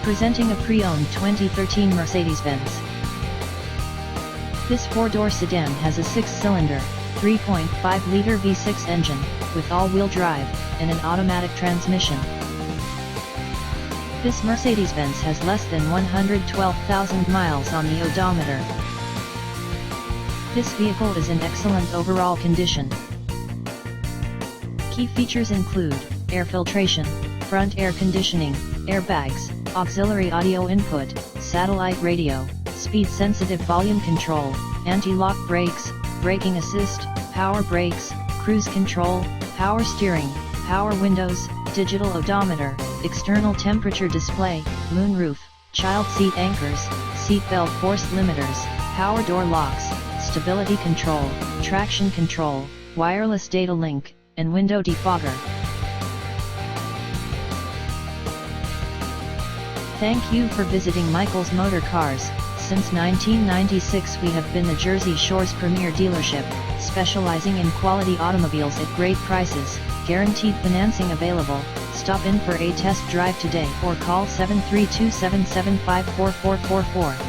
Presenting a pre-owned 2013 Mercedes-Benz. This four-door sedan has a six-cylinder, 3.5-liter V6 engine, with all-wheel drive, and an automatic transmission. This Mercedes-Benz has less than 112,000 miles on the odometer. This vehicle is in excellent overall condition. Key features include air filtration, front air conditioning, airbags, auxiliary audio input, satellite radio, speed-sensitive volume control, anti-lock brakes, braking assist, power brakes, cruise control, power steering, power windows, digital odometer, external temperature display, moonroof, child seat anchors, seat belt force limiters, power door locks, stability control, traction control, wireless data link, and window defogger. Thank you for visiting Michael's Motorcars. Since 1996 we have been the Jersey Shore's premier dealership, specializing in quality automobiles at great prices, guaranteed financing available. Stop in for a test drive today or call 732-775-4444.